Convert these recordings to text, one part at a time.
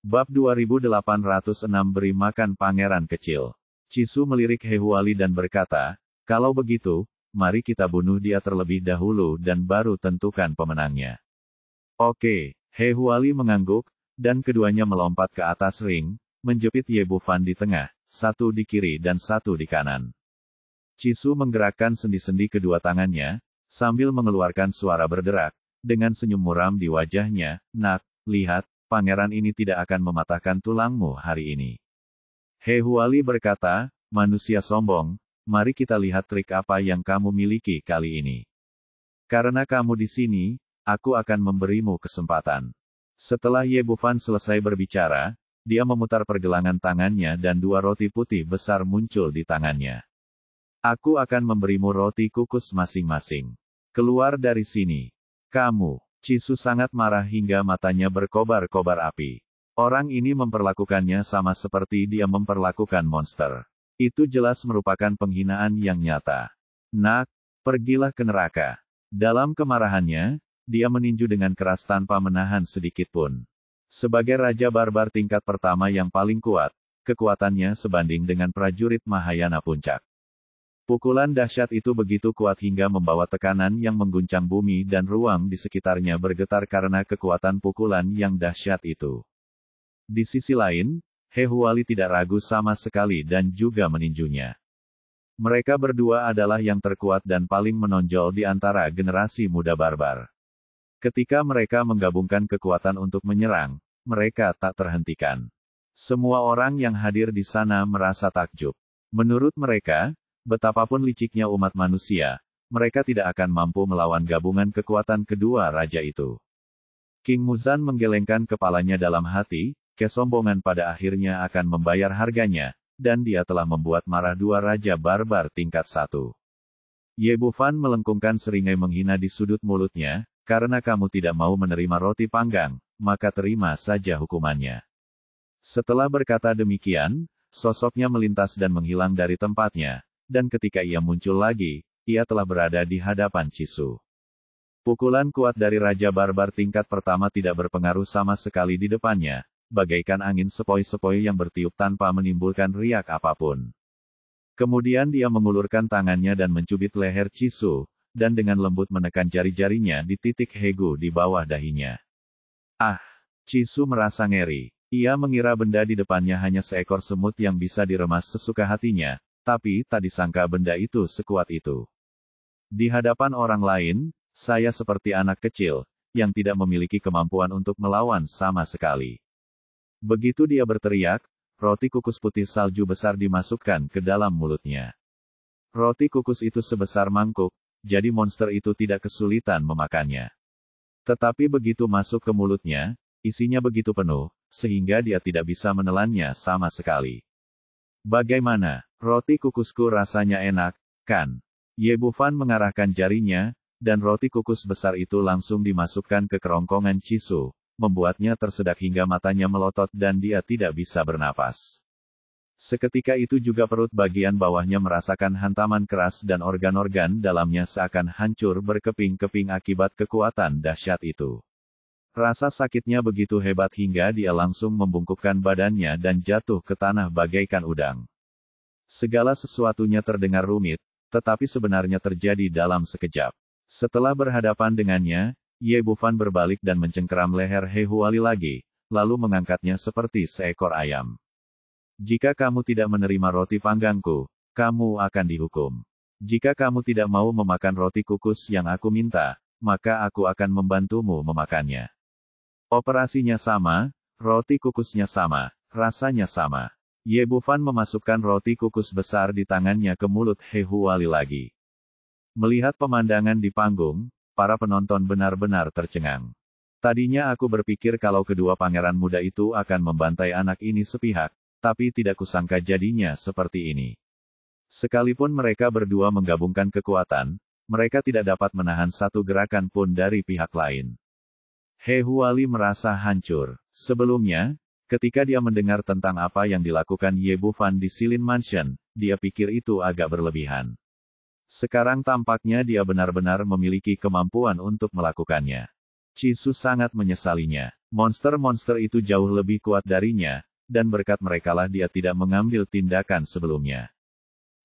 Bab 2806 Beri Makan Pangeran Kecil. Chisu melirik Hehuali dan berkata, kalau begitu, mari kita bunuh dia terlebih dahulu dan baru tentukan pemenangnya. Oke, Hehuali mengangguk, dan keduanya melompat ke atas ring, menjepit Ye Bufan di tengah, satu di kiri dan satu di kanan. Chisu menggerakkan sendi-sendi kedua tangannya, sambil mengeluarkan suara berderak, dengan senyum muram di wajahnya, nak, lihat, pangeran ini tidak akan mematahkan tulangmu hari ini. Hehuali berkata, manusia sombong, mari kita lihat trik apa yang kamu miliki kali ini. Karena kamu di sini, aku akan memberimu kesempatan. Setelah Ye Bufan selesai berbicara, dia memutar pergelangan tangannya dan dua roti putih besar muncul di tangannya. Aku akan memberimu roti kukus masing-masing. Keluar dari sini. Kamu. Chisu sangat marah hingga matanya berkobar-kobar api. Orang ini memperlakukannya sama seperti dia memperlakukan monster. Itu jelas merupakan penghinaan yang nyata. Nak, pergilah ke neraka. Dalam kemarahannya, dia meninju dengan keras tanpa menahan sedikit pun. Sebagai Raja Barbar tingkat pertama yang paling kuat, kekuatannya sebanding dengan prajurit Mahayana Puncak. Pukulan dahsyat itu begitu kuat hingga membawa tekanan yang mengguncang bumi dan ruang di sekitarnya bergetar karena kekuatan pukulan yang dahsyat itu. Di sisi lain, Hehuali tidak ragu sama sekali dan juga meninjunya. Mereka berdua adalah yang terkuat dan paling menonjol di antara generasi muda barbar. Ketika mereka menggabungkan kekuatan untuk menyerang, mereka tak terhentikan. Semua orang yang hadir di sana merasa takjub. Menurut mereka, betapapun liciknya umat manusia, mereka tidak akan mampu melawan gabungan kekuatan kedua raja itu. King Muzan menggelengkan kepalanya dalam hati, kesombongan pada akhirnya akan membayar harganya, dan dia telah membuat marah dua raja barbar tingkat 1. Ye Bufan melengkungkan seringai menghina di sudut mulutnya, karena kamu tidak mau menerima roti panggang, maka terima saja hukumannya. Setelah berkata demikian, sosoknya melintas dan menghilang dari tempatnya. Dan ketika ia muncul lagi, ia telah berada di hadapan Chisu. Pukulan kuat dari Raja Barbar tingkat pertama tidak berpengaruh sama sekali di depannya, bagaikan angin sepoi-sepoi yang bertiup tanpa menimbulkan riak apapun. Kemudian dia mengulurkan tangannya dan mencubit leher Chisu, dan dengan lembut menekan jari-jarinya di titik hegu di bawah dahinya. Ah! Chisu merasa ngeri. Ia mengira benda di depannya hanya seekor semut yang bisa diremas sesuka hatinya. Tapi, tak disangka benda itu sekuat itu. Di hadapan orang lain, saya seperti anak kecil, yang tidak memiliki kemampuan untuk melawan sama sekali. Begitu dia berteriak, roti kukus putih salju besar dimasukkan ke dalam mulutnya. Roti kukus itu sebesar mangkuk, jadi monster itu tidak kesulitan memakannya. Tetapi begitu masuk ke mulutnya, isinya begitu penuh, sehingga dia tidak bisa menelannya sama sekali. Bagaimana? Roti kukusku rasanya enak, kan? Ye Bufan mengarahkan jarinya, dan roti kukus besar itu langsung dimasukkan ke kerongkongan Chisu, membuatnya tersedak hingga matanya melotot dan dia tidak bisa bernapas. Seketika itu juga perut bagian bawahnya merasakan hantaman keras dan organ-organ dalamnya seakan hancur berkeping-keping akibat kekuatan dahsyat itu. Rasa sakitnya begitu hebat hingga dia langsung membungkukkan badannya dan jatuh ke tanah bagaikan udang. Segala sesuatunya terdengar rumit, tetapi sebenarnya terjadi dalam sekejap. Setelah berhadapan dengannya, Ye Bufan berbalik dan mencengkeram leher Hehuali lagi, lalu mengangkatnya seperti seekor ayam. Jika kamu tidak menerima roti panggangku, kamu akan dihukum. Jika kamu tidak mau memakan roti kukus yang aku minta, maka aku akan membantumu memakannya. Operasinya sama, roti kukusnya sama, rasanya sama. Ye Bufan memasukkan roti kukus besar di tangannya ke mulut Hehuali lagi. Melihat pemandangan di panggung, para penonton benar-benar tercengang. Tadinya aku berpikir kalau kedua pangeran muda itu akan membantai anak ini sepihak, tapi tidak kusangka jadinya seperti ini. Sekalipun mereka berdua menggabungkan kekuatan, mereka tidak dapat menahan satu gerakan pun dari pihak lain. Hehuali merasa hancur. Sebelumnya, ketika dia mendengar tentang apa yang dilakukan Ye Bufan di Silin Mansion, dia pikir itu agak berlebihan. Sekarang tampaknya dia benar-benar memiliki kemampuan untuk melakukannya. Chisu sangat menyesalinya. Monster-monster itu jauh lebih kuat darinya, dan berkat merekalah dia tidak mengambil tindakan sebelumnya.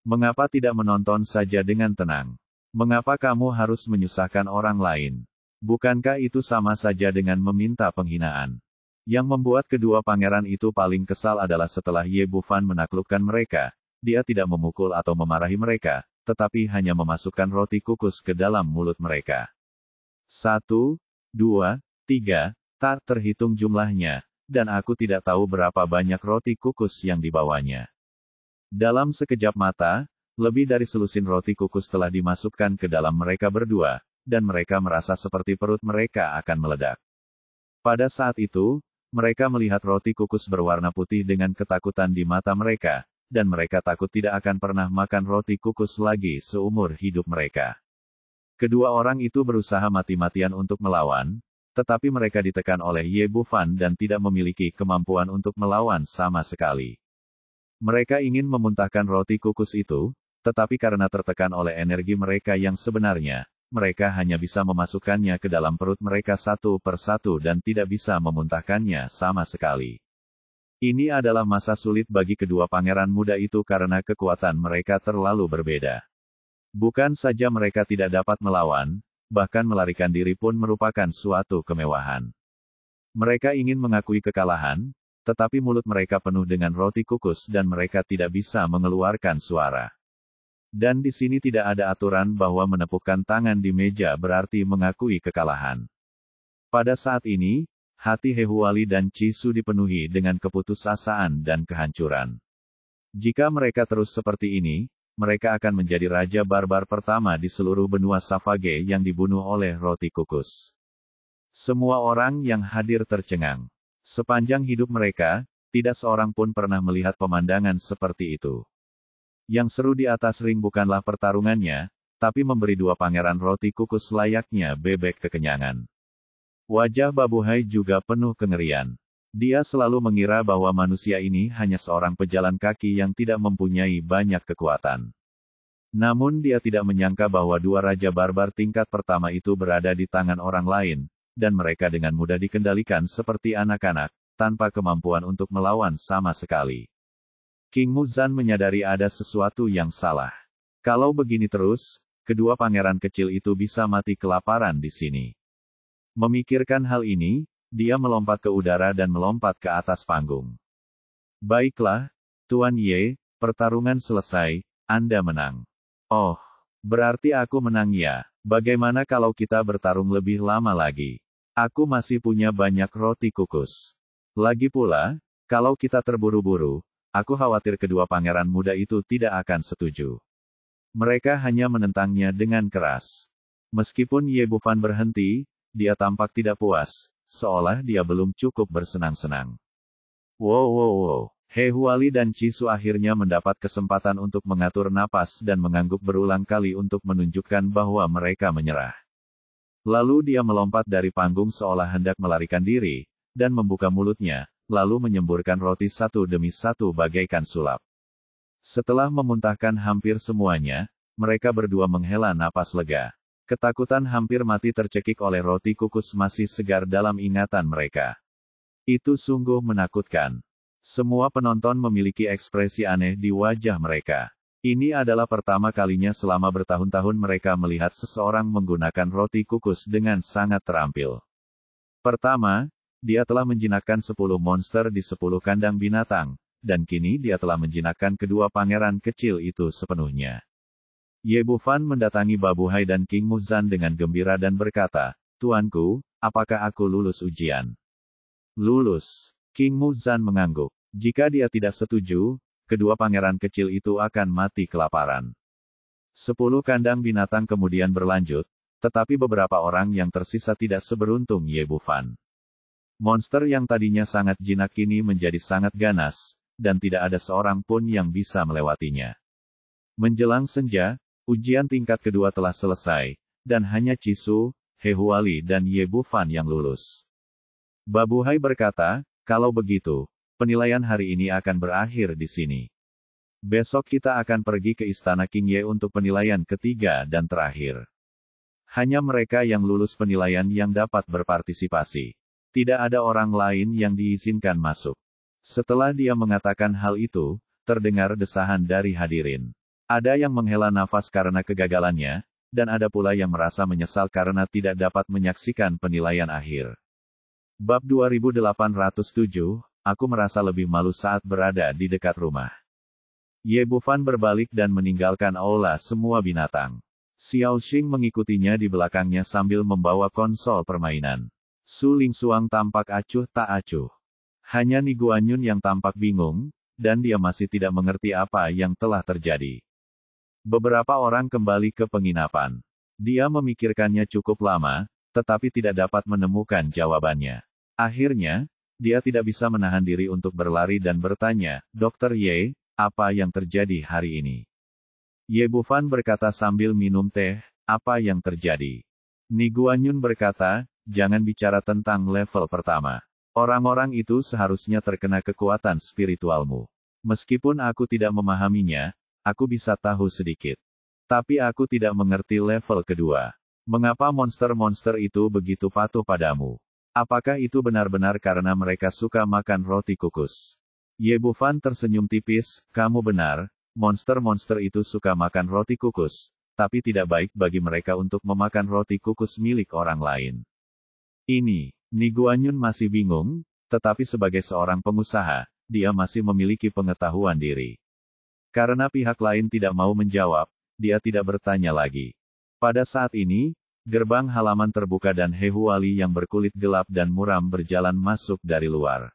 Mengapa tidak menonton saja dengan tenang? Mengapa kamu harus menyusahkan orang lain? Bukankah itu sama saja dengan meminta penghinaan? Yang membuat kedua pangeran itu paling kesal adalah setelah Ye Bufan menaklukkan mereka, dia tidak memukul atau memarahi mereka, tetapi hanya memasukkan roti kukus ke dalam mulut mereka. 1, 2, 3, tak terhitung jumlahnya, dan aku tidak tahu berapa banyak roti kukus yang dibawanya. Dalam sekejap mata, lebih dari selusin roti kukus telah dimasukkan ke dalam mereka berdua, dan mereka merasa seperti perut mereka akan meledak. Pada saat itu, mereka melihat roti kukus berwarna putih dengan ketakutan di mata mereka, dan mereka takut tidak akan pernah makan roti kukus lagi seumur hidup mereka. Kedua orang itu berusaha mati-matian untuk melawan, tetapi mereka ditekan oleh Ye Bufan dan tidak memiliki kemampuan untuk melawan sama sekali. Mereka ingin memuntahkan roti kukus itu, tetapi karena tertekan oleh energi mereka yang sebenarnya, mereka hanya bisa memasukkannya ke dalam perut mereka satu per satu dan tidak bisa memuntahkannya sama sekali. Ini adalah masa sulit bagi kedua pangeran muda itu karena kekuatan mereka terlalu berbeda. Bukan saja mereka tidak dapat melawan, bahkan melarikan diri pun merupakan suatu kemewahan. Mereka ingin mengakui kekalahan, tetapi mulut mereka penuh dengan roti kukus dan mereka tidak bisa mengeluarkan suara. Dan di sini tidak ada aturan bahwa menepukkan tangan di meja berarti mengakui kekalahan. Pada saat ini, hati Hehuali dan Chisu dipenuhi dengan keputusasaan dan kehancuran. Jika mereka terus seperti ini, mereka akan menjadi raja barbar pertama di seluruh benua Savage yang dibunuh oleh roti kukus. Semua orang yang hadir tercengang. Sepanjang hidup mereka, tidak seorang pun pernah melihat pemandangan seperti itu. Yang seru di atas ring bukanlah pertarungannya, tapi memberi dua pangeran roti kukus layaknya bebek kekenyangan. Wajah Babuhai juga penuh kengerian. Dia selalu mengira bahwa manusia ini hanya seorang pejalan kaki yang tidak mempunyai banyak kekuatan. Namun dia tidak menyangka bahwa dua raja barbar tingkat pertama itu berada di tangan orang lain, dan mereka dengan mudah dikendalikan seperti anak-anak, tanpa kemampuan untuk melawan sama sekali. King Muzan menyadari ada sesuatu yang salah. Kalau begini terus, kedua pangeran kecil itu bisa mati kelaparan di sini. Memikirkan hal ini, dia melompat ke udara dan melompat ke atas panggung. Baiklah, Tuan Ye, pertarungan selesai, Anda menang. Oh, berarti aku menang ya. Bagaimana kalau kita bertarung lebih lama lagi? Aku masih punya banyak roti kukus. Lagi pula, kalau kita terburu-buru, aku khawatir kedua pangeran muda itu tidak akan setuju. Mereka hanya menentangnya dengan keras. Meskipun Ye Bufan berhenti, dia tampak tidak puas, seolah dia belum cukup bersenang-senang. Wow. Hehuali dan Chisu akhirnya mendapat kesempatan untuk mengatur napas dan mengangguk berulang kali untuk menunjukkan bahwa mereka menyerah. Lalu dia melompat dari panggung seolah hendak melarikan diri, dan membuka mulutnya, lalu menyemburkan roti satu demi satu bagaikan sulap. Setelah memuntahkan hampir semuanya, mereka berdua menghela napas lega. Ketakutan hampir mati tercekik oleh roti kukus masih segar dalam ingatan mereka. Itu sungguh menakutkan. Semua penonton memiliki ekspresi aneh di wajah mereka. Ini adalah pertama kalinya selama bertahun-tahun mereka melihat seseorang menggunakan roti kukus dengan sangat terampil. Pertama, dia telah menjinakkan 10 monster di 10 kandang binatang, dan kini dia telah menjinakkan kedua pangeran kecil itu sepenuhnya. Ye Bufan mendatangi Babuhai dan King Muzan dengan gembira dan berkata, "Tuanku, apakah aku lulus ujian?" "Lulus." King Muzan mengangguk. Jika dia tidak setuju, kedua pangeran kecil itu akan mati kelaparan. 10 kandang binatang kemudian berlanjut, tetapi beberapa orang yang tersisa tidak seberuntung Ye Bufan. Monster yang tadinya sangat jinak kini menjadi sangat ganas, dan tidak ada seorang pun yang bisa melewatinya. Menjelang senja, ujian tingkat kedua telah selesai, dan hanya Chisu, Hehuali dan Ye Bufan yang lulus. Babuhai berkata, "Kalau begitu, penilaian hari ini akan berakhir di sini. Besok kita akan pergi ke istana King Ye untuk penilaian ketiga dan terakhir." Hanya mereka yang lulus penilaian yang dapat berpartisipasi. Tidak ada orang lain yang diizinkan masuk. Setelah dia mengatakan hal itu, terdengar desahan dari hadirin. Ada yang menghela nafas karena kegagalannya, dan ada pula yang merasa menyesal karena tidak dapat menyaksikan penilaian akhir. Bab 2807, aku merasa lebih malu saat berada di dekat rumah. Ye Bufan berbalik dan meninggalkan aula semua binatang. Xiao Xing mengikutinya di belakangnya sambil membawa konsol permainan. Su Lingsuang tampak acuh tak acuh. Hanya Ni Guanyun yang tampak bingung, dan dia masih tidak mengerti apa yang telah terjadi. Beberapa orang kembali ke penginapan. Dia memikirkannya cukup lama, tetapi tidak dapat menemukan jawabannya. Akhirnya, dia tidak bisa menahan diri untuk berlari dan bertanya, "Dokter Ye, apa yang terjadi hari ini?" Ye Bufan berkata sambil minum teh, "Apa yang terjadi?" Ni Guanyun berkata, "Jangan bicara tentang level pertama. Orang-orang itu seharusnya terkena kekuatan spiritualmu. Meskipun aku tidak memahaminya, aku bisa tahu sedikit. Tapi aku tidak mengerti level kedua. Mengapa monster-monster itu begitu patuh padamu? Apakah itu benar-benar karena mereka suka makan roti kukus?" Ye Bufan tersenyum tipis, "Kamu benar. Monster-monster itu suka makan roti kukus, tapi tidak baik bagi mereka untuk memakan roti kukus milik orang lain." Ini, Ni Guanyun masih bingung, tetapi sebagai seorang pengusaha, dia masih memiliki pengetahuan diri. Karena pihak lain tidak mau menjawab, dia tidak bertanya lagi. Pada saat ini, gerbang halaman terbuka dan He Huali yang berkulit gelap dan muram berjalan masuk dari luar.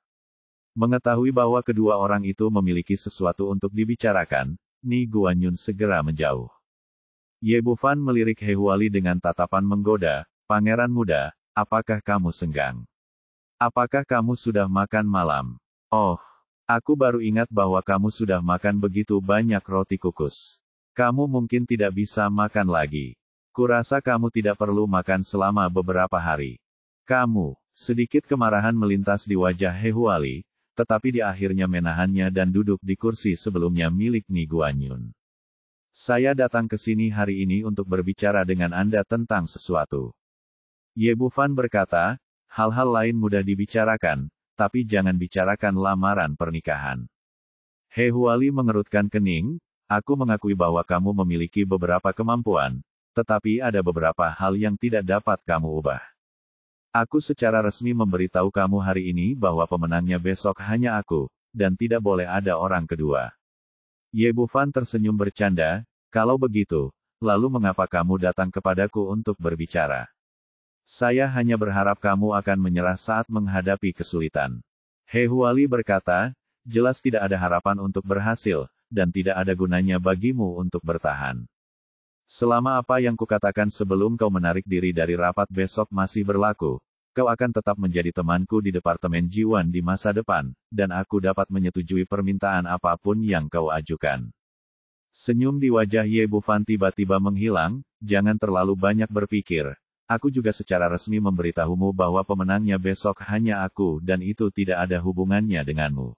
Mengetahui bahwa kedua orang itu memiliki sesuatu untuk dibicarakan, Ni Guanyun segera menjauh. Ye Bufan melirik He Huali dengan tatapan menggoda, "Pangeran muda, apakah kamu senggang? Apakah kamu sudah makan malam?" "Oh, aku baru ingat bahwa kamu sudah makan begitu banyak roti kukus. Kamu mungkin tidak bisa makan lagi. Kurasa kamu tidak perlu makan selama beberapa hari." Sedikit kemarahan melintas di wajah He Huali, tetapi dia akhirnya menahannya dan duduk di kursi sebelumnya milik Ni Guanyun. "Saya datang ke sini hari ini untuk berbicara dengan Anda tentang sesuatu." Ye Bufan berkata, "Hal-hal lain mudah dibicarakan, tapi jangan bicarakan lamaran pernikahan." He Huali mengerutkan kening, "Aku mengakui bahwa kamu memiliki beberapa kemampuan, tetapi ada beberapa hal yang tidak dapat kamu ubah. Aku secara resmi memberitahu kamu hari ini bahwa pemenangnya besok hanya aku, dan tidak boleh ada orang kedua." Ye Bufan tersenyum bercanda, "Kalau begitu, lalu mengapa kamu datang kepadaku untuk berbicara? Saya hanya berharap kamu akan menyerah saat menghadapi kesulitan." He Huali berkata, "Jelas tidak ada harapan untuk berhasil, dan tidak ada gunanya bagimu untuk bertahan. Selama apa yang kukatakan sebelum kau menarik diri dari rapat besok masih berlaku, kau akan tetap menjadi temanku di Departemen Jiwan di masa depan, dan aku dapat menyetujui permintaan apapun yang kau ajukan." Senyum di wajah Ye Bufan tiba-tiba menghilang, "Jangan terlalu banyak berpikir. Aku juga secara resmi memberitahumu bahwa pemenangnya besok hanya aku dan itu tidak ada hubungannya denganmu."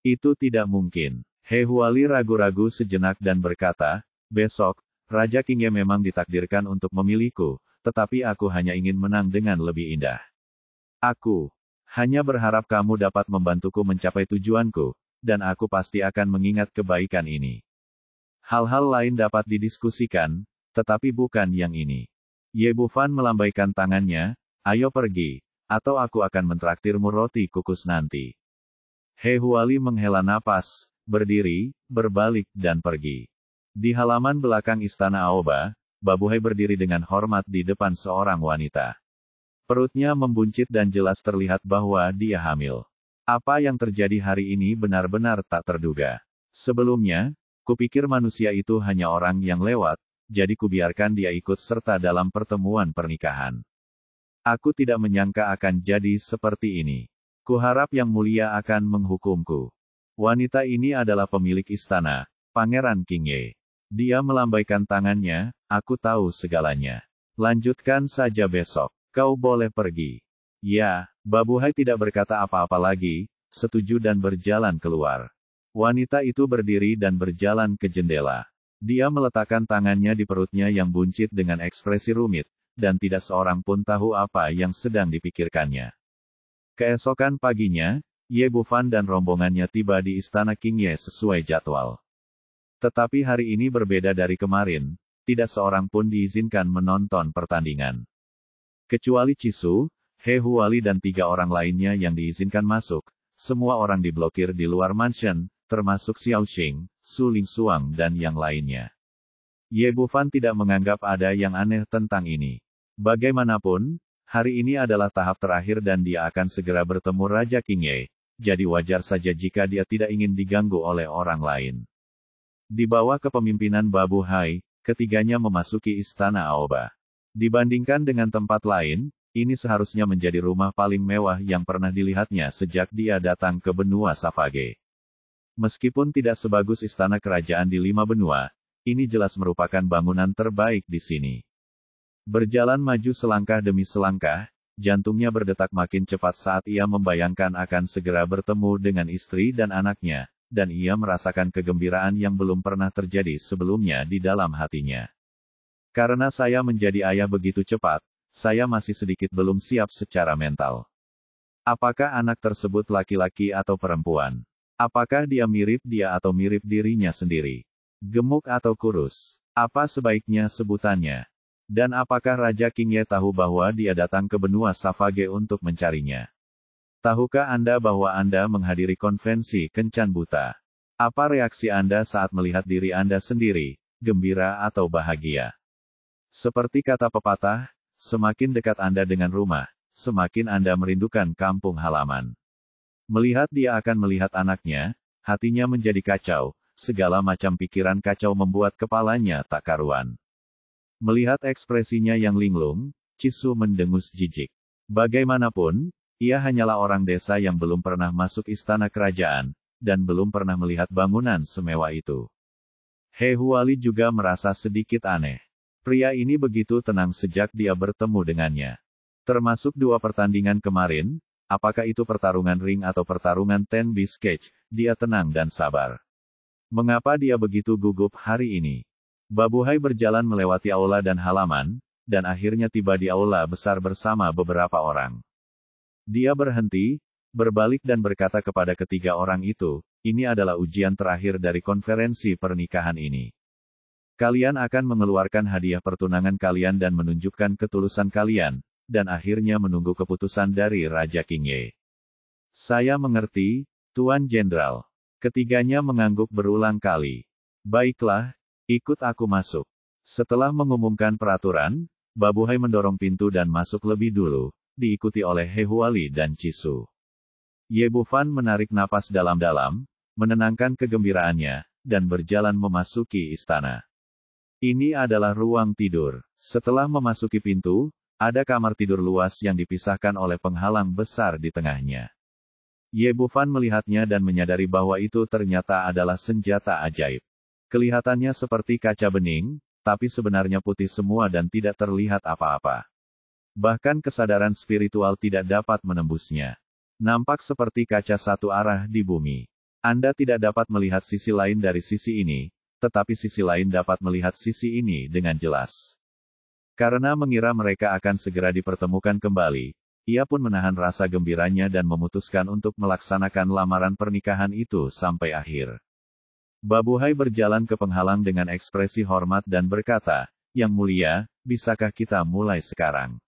"Itu tidak mungkin." He Huali ragu-ragu sejenak dan berkata, "Besok, Raja Qingye memang ditakdirkan untuk memilihku, tetapi aku hanya ingin menang dengan lebih indah. Aku hanya berharap kamu dapat membantuku mencapai tujuanku, dan aku pasti akan mengingat kebaikan ini. Hal-hal lain dapat didiskusikan, tetapi bukan yang ini." Ye Bufan melambaikan tangannya, "Ayo pergi, atau aku akan mentraktirmu roti kukus nanti." He Huali menghela napas, berdiri, berbalik dan pergi. Di halaman belakang istana Aoba, Babuhai berdiri dengan hormat di depan seorang wanita. Perutnya membuncit dan jelas terlihat bahwa dia hamil. Apa yang terjadi hari ini benar-benar tak terduga. Sebelumnya, kupikir manusia itu hanya orang yang lewat, jadi kubiarkan dia ikut serta dalam pertemuan pernikahan. Aku tidak menyangka akan jadi seperti ini. Kuharap Yang Mulia akan menghukumku. Wanita ini adalah pemilik istana, Pangeran Qingye. Dia melambaikan tangannya, "Aku tahu segalanya. Lanjutkan saja besok. Kau boleh pergi." "Ya." Babuhai tidak berkata apa-apa lagi, setuju dan berjalan keluar. Wanita itu berdiri dan berjalan ke jendela. Dia meletakkan tangannya di perutnya yang buncit dengan ekspresi rumit, dan tidak seorang pun tahu apa yang sedang dipikirkannya. Keesokan paginya, Ye Bufan dan rombongannya tiba di istana King Ye sesuai jadwal. Tetapi hari ini berbeda dari kemarin, tidak seorang pun diizinkan menonton pertandingan. Kecuali Chisu, He Huali dan 3 orang lainnya yang diizinkan masuk, semua orang diblokir di luar mansion, termasuk Xiao Xing, Su Lingsuang dan yang lainnya. Ye Bufan tidak menganggap ada yang aneh tentang ini. Bagaimanapun, hari ini adalah tahap terakhir dan dia akan segera bertemu Raja King Ye, jadi wajar saja jika dia tidak ingin diganggu oleh orang lain. Di bawah kepemimpinan Babu Hai, ketiganya memasuki istana Aoba. Dibandingkan dengan tempat lain, ini seharusnya menjadi rumah paling mewah yang pernah dilihatnya sejak dia datang ke benua Savage. Meskipun tidak sebagus istana kerajaan di 5 benua, ini jelas merupakan bangunan terbaik di sini. Berjalan maju selangkah demi selangkah, jantungnya berdetak makin cepat saat ia membayangkan akan segera bertemu dengan istri dan anaknya, dan ia merasakan kegembiraan yang belum pernah terjadi sebelumnya di dalam hatinya. Karena saya menjadi ayah begitu cepat, saya masih sedikit belum siap secara mental. Apakah anak tersebut laki-laki atau perempuan? Apakah dia mirip dia atau mirip dirinya sendiri? Gemuk atau kurus? Apa sebaiknya sebutannya? Dan apakah Raja King Ye tahu bahwa dia datang ke benua Savage untuk mencarinya? Tahukah Anda bahwa Anda menghadiri konvensi kencan buta? Apa reaksi Anda saat melihat diri Anda sendiri, gembira atau bahagia? Seperti kata pepatah, semakin dekat Anda dengan rumah, semakin Anda merindukan kampung halaman. Melihat dia akan melihat anaknya, hatinya menjadi kacau, segala macam pikiran kacau membuat kepalanya tak karuan. Melihat ekspresinya yang linglung, Chisu mendengus jijik. Bagaimanapun, ia hanyalah orang desa yang belum pernah masuk istana kerajaan, dan belum pernah melihat bangunan semewah itu. He Huali juga merasa sedikit aneh. Pria ini begitu tenang sejak dia bertemu dengannya. Termasuk 2 pertandingan kemarin, apakah itu pertarungan ring atau pertarungan ten bis cage, dia tenang dan sabar. Mengapa dia begitu gugup hari ini? Babu Hai berjalan melewati aula dan halaman, dan akhirnya tiba di aula besar bersama beberapa orang. Dia berhenti, berbalik dan berkata kepada ketiga orang itu, ini adalah ujian terakhir dari konferensi pernikahan ini. Kalian akan mengeluarkan hadiah pertunangan kalian dan menunjukkan ketulusan kalian, dan akhirnya menunggu keputusan dari Raja King Ye. Saya mengerti, Tuan Jenderal. Ketiganya mengangguk berulang kali. Baiklah, ikut aku masuk. Setelah mengumumkan peraturan, Babu Hai mendorong pintu dan masuk lebih dulu, diikuti oleh He Huali dan Chisu. Ye Bufan menarik napas dalam-dalam, menenangkan kegembiraannya, dan berjalan memasuki istana. Ini adalah ruang tidur. Setelah memasuki pintu, ada kamar tidur luas yang dipisahkan oleh penghalang besar di tengahnya. Ye Bufan melihatnya dan menyadari bahwa itu ternyata adalah senjata ajaib. Kelihatannya seperti kaca bening, tapi sebenarnya putih semua dan tidak terlihat apa-apa. Bahkan kesadaran spiritual tidak dapat menembusnya. Nampak seperti kaca satu arah di bumi. Anda tidak dapat melihat sisi lain dari sisi ini, tetapi sisi lain dapat melihat sisi ini dengan jelas. Karena mengira mereka akan segera dipertemukan kembali, ia pun menahan rasa gembiranya dan memutuskan untuk melaksanakan lamaran pernikahan itu sampai akhir. Babu Hai berjalan ke penghalang dengan ekspresi hormat dan berkata, Yang mulia, bisakah kita mulai sekarang?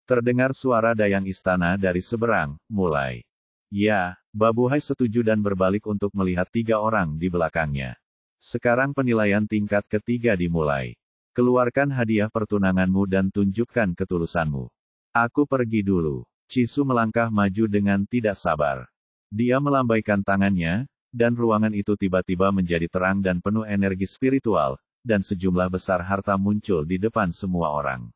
Terdengar suara dayang istana dari seberang, mulai. Ya, Babu Hai setuju dan berbalik untuk melihat 3 orang di belakangnya. Sekarang penilaian tingkat ketiga dimulai. Keluarkan hadiah pertunanganmu dan tunjukkan ketulusanmu. Aku pergi dulu. Chisu melangkah maju dengan tidak sabar. Dia melambaikan tangannya, dan ruangan itu tiba-tiba menjadi terang dan penuh energi spiritual, dan sejumlah besar harta muncul di depan semua orang.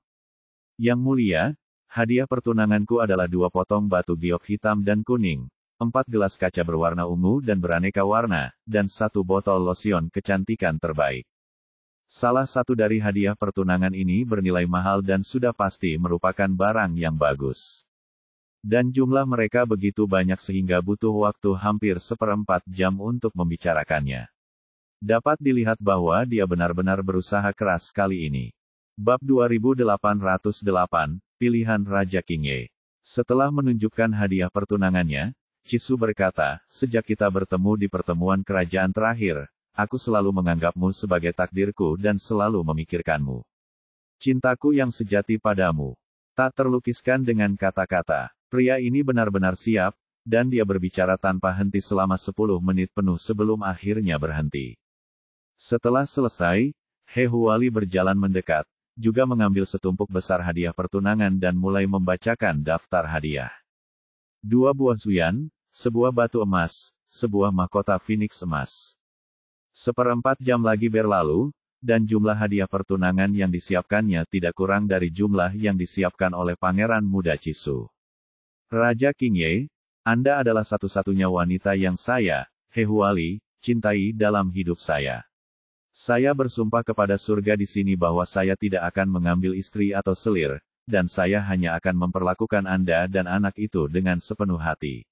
Yang mulia, hadiah pertunanganku adalah 2 potong batu giok hitam dan kuning, 4 gelas kaca berwarna ungu dan beraneka warna, dan 1 botol losion kecantikan terbaik. Salah satu dari hadiah pertunangan ini bernilai mahal dan sudah pasti merupakan barang yang bagus. Dan jumlah mereka begitu banyak sehingga butuh waktu hampir 1/4 jam untuk membicarakannya. Dapat dilihat bahwa dia benar-benar berusaha keras kali ini. Bab 2808, Pilihan Raja Qingye. Setelah menunjukkan hadiah pertunangannya, Chisu berkata, sejak kita bertemu di pertemuan kerajaan terakhir, aku selalu menganggapmu sebagai takdirku dan selalu memikirkanmu. Cintaku yang sejati padamu. Tak terlukiskan dengan kata-kata. Pria ini benar-benar siap, dan dia berbicara tanpa henti selama 10 menit penuh sebelum akhirnya berhenti. Setelah selesai, He Huali berjalan mendekat, juga mengambil setumpuk besar hadiah pertunangan dan mulai membacakan daftar hadiah. 2 buah zuyan, sebuah batu emas, sebuah mahkota Phoenix emas. 1/4 jam lagi berlalu, dan jumlah hadiah pertunangan yang disiapkannya tidak kurang dari jumlah yang disiapkan oleh Pangeran Muda Chisu. Raja Qingye, Anda adalah satu-satunya wanita yang saya, He Huali, cintai dalam hidup saya. Saya bersumpah kepada surga di sini bahwa saya tidak akan mengambil istri atau selir, dan saya hanya akan memperlakukan Anda dan anak itu dengan sepenuh hati.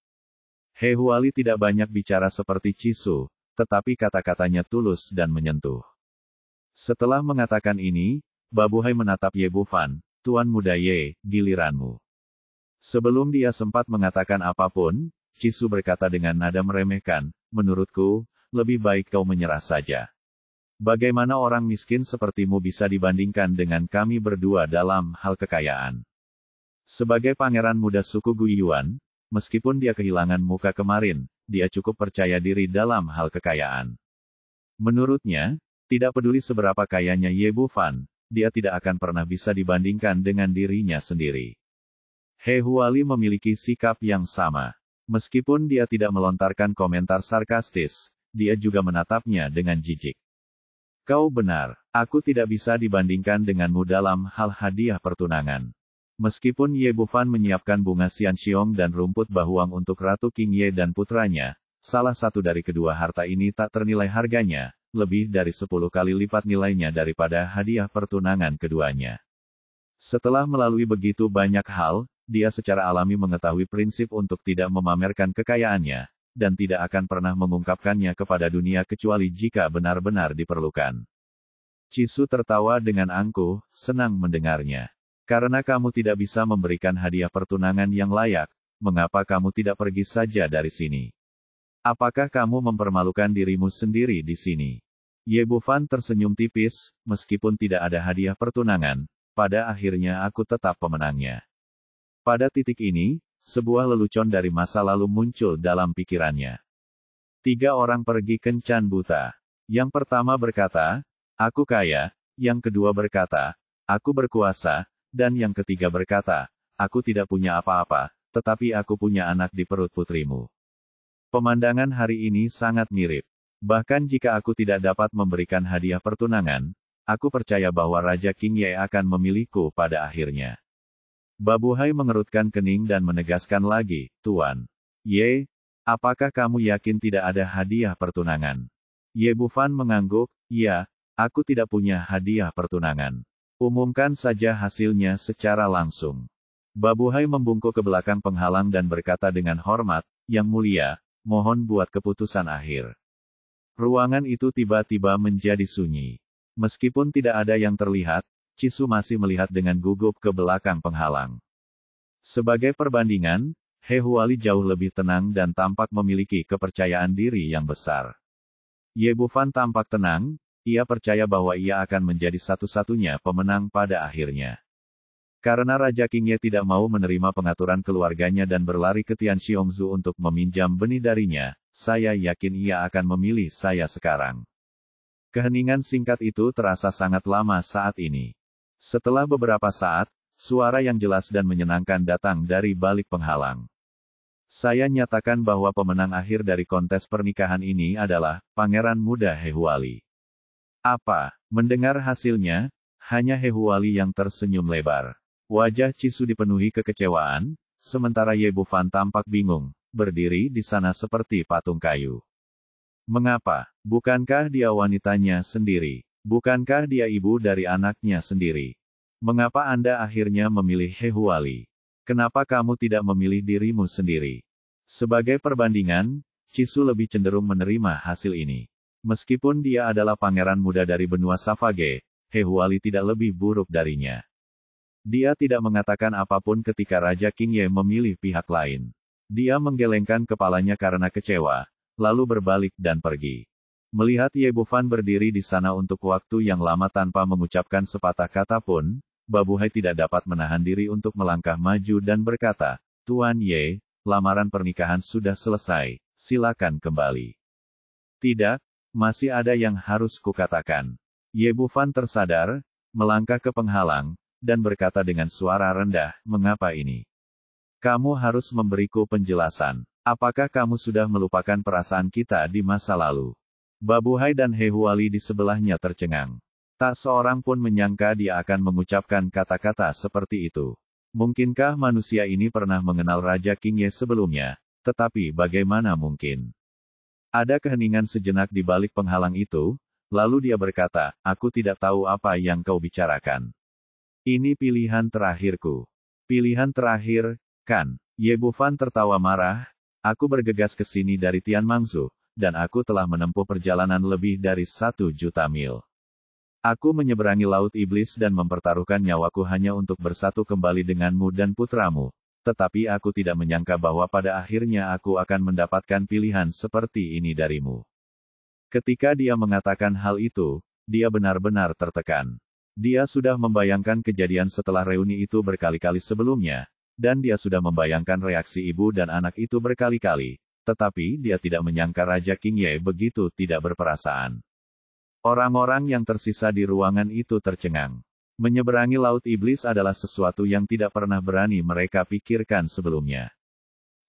He Huali tidak banyak bicara seperti Chisu, tetapi kata-katanya tulus dan menyentuh. Setelah mengatakan ini, Babuhai menatap Ye Bufan, Tuan Muda Ye, giliranmu. Sebelum dia sempat mengatakan apapun, Chisu berkata dengan nada meremehkan, menurutku, lebih baik kau menyerah saja. Bagaimana orang miskin sepertimu bisa dibandingkan dengan kami berdua dalam hal kekayaan? Sebagai pangeran muda suku Guiyuan, meskipun dia kehilangan muka kemarin, dia cukup percaya diri dalam hal kekayaan. Menurutnya, tidak peduli seberapa kayanya Ye Bufan, dia tidak akan pernah bisa dibandingkan dengan dirinya sendiri. He Huali memiliki sikap yang sama. Meskipun dia tidak melontarkan komentar sarkastis, dia juga menatapnya dengan jijik. Kau benar, aku tidak bisa dibandingkan denganmu dalam hal hadiah pertunangan. Meskipun Ye Bufan menyiapkan bunga Xianxiong dan rumput bahuang untuk Ratu Qingye dan putranya, salah satu dari kedua harta ini tak ternilai harganya, lebih dari 10 kali lipat nilainya daripada hadiah pertunangan keduanya. Setelah melalui begitu banyak hal, dia secara alami mengetahui prinsip untuk tidak memamerkan kekayaannya, dan tidak akan pernah mengungkapkannya kepada dunia kecuali jika benar-benar diperlukan. Chisu tertawa dengan angkuh, senang mendengarnya. Karena kamu tidak bisa memberikan hadiah pertunangan yang layak, mengapa kamu tidak pergi saja dari sini? Apakah kamu mempermalukan dirimu sendiri di sini? Ye Bufan tersenyum tipis, meskipun tidak ada hadiah pertunangan, pada akhirnya aku tetap pemenangnya. Pada titik ini, sebuah lelucon dari masa lalu muncul dalam pikirannya. 3 orang pergi kencan buta. Yang pertama berkata, aku kaya, yang kedua berkata, aku berkuasa, dan yang ketiga berkata, aku tidak punya apa-apa, tetapi aku punya anak di perut putrimu. Pemandangan hari ini sangat mirip. Bahkan jika aku tidak dapat memberikan hadiah pertunangan, aku percaya bahwa Raja Qingye akan memilihku pada akhirnya. Babuhai mengerutkan kening dan menegaskan lagi, Tuan Ye, apakah kamu yakin tidak ada hadiah pertunangan? Ye Bufan mengangguk, ya, aku tidak punya hadiah pertunangan. Umumkan saja hasilnya secara langsung. Babuhai membungkuk ke belakang penghalang dan berkata dengan hormat, Yang Mulia, mohon buat keputusan akhir. Ruangan itu tiba-tiba menjadi sunyi. Meskipun tidak ada yang terlihat, Chisu masih melihat dengan gugup ke belakang penghalang. Sebagai perbandingan, He Huali jauh lebih tenang dan tampak memiliki kepercayaan diri yang besar. Ye Bufan tampak tenang, ia percaya bahwa ia akan menjadi satu-satunya pemenang pada akhirnya. Karena Raja Qingye tidak mau menerima pengaturan keluarganya dan berlari ke Tianxiongzu untuk meminjam benih darinya, saya yakin ia akan memilih saya sekarang. Keheningan singkat itu terasa sangat lama saat ini. Setelah beberapa saat, suara yang jelas dan menyenangkan datang dari balik penghalang. Saya nyatakan bahwa pemenang akhir dari kontes pernikahan ini adalah Pangeran Muda He Huali. Apa? Mendengar hasilnya, hanya He Huali yang tersenyum lebar. Wajah Chisu dipenuhi kekecewaan, sementara Ye Bufan tampak bingung, berdiri di sana seperti patung kayu. Mengapa? Bukankah dia wanitanya sendiri? Bukankah dia ibu dari anaknya sendiri? Mengapa Anda akhirnya memilih He Huali? Kenapa kamu tidak memilih dirimu sendiri? Sebagai perbandingan, Chisu lebih cenderung menerima hasil ini. Meskipun dia adalah pangeran muda dari benua Savage, Hehuali tidak lebih buruk darinya. Dia tidak mengatakan apapun ketika Raja Qingye memilih pihak lain. Dia menggelengkan kepalanya karena kecewa, lalu berbalik dan pergi. Melihat Ye Bufan berdiri di sana untuk waktu yang lama tanpa mengucapkan sepatah kata pun, Babuhai tidak dapat menahan diri untuk melangkah maju dan berkata, "Tuan Ye, lamaran pernikahan sudah selesai, silakan kembali." "Tidak, masih ada yang harus kukatakan." Ye Bufan tersadar, melangkah ke penghalang, dan berkata dengan suara rendah, "Mengapa ini? Kamu harus memberiku penjelasan. Apakah kamu sudah melupakan perasaan kita di masa lalu?" Babuhai dan Hehuali di sebelahnya tercengang. Tak seorang pun menyangka dia akan mengucapkan kata-kata seperti itu. Mungkinkah manusia ini pernah mengenal Raja Qingye sebelumnya? Tetapi bagaimana mungkin? Ada keheningan sejenak di balik penghalang itu, lalu dia berkata, "Aku tidak tahu apa yang kau bicarakan. Ini pilihan terakhirku." "Pilihan terakhir, kan?" Ye Bufan tertawa marah. "Aku bergegas ke sini dari Tianmangzu, dan aku telah menempuh perjalanan lebih dari 1.000.000 mil. Aku menyeberangi Laut Iblis dan mempertaruhkan nyawaku hanya untuk bersatu kembali denganmu dan putramu. Tetapi aku tidak menyangka bahwa pada akhirnya aku akan mendapatkan pilihan seperti ini darimu." Ketika dia mengatakan hal itu, dia benar-benar tertekan. Dia sudah membayangkan kejadian setelah reuni itu berkali-kali sebelumnya, dan dia sudah membayangkan reaksi ibu dan anak itu berkali-kali. Tetapi dia tidak menyangka Raja Qingye begitu tidak berperasaan. Orang-orang yang tersisa di ruangan itu tercengang. Menyeberangi Laut Iblis adalah sesuatu yang tidak pernah berani mereka pikirkan sebelumnya.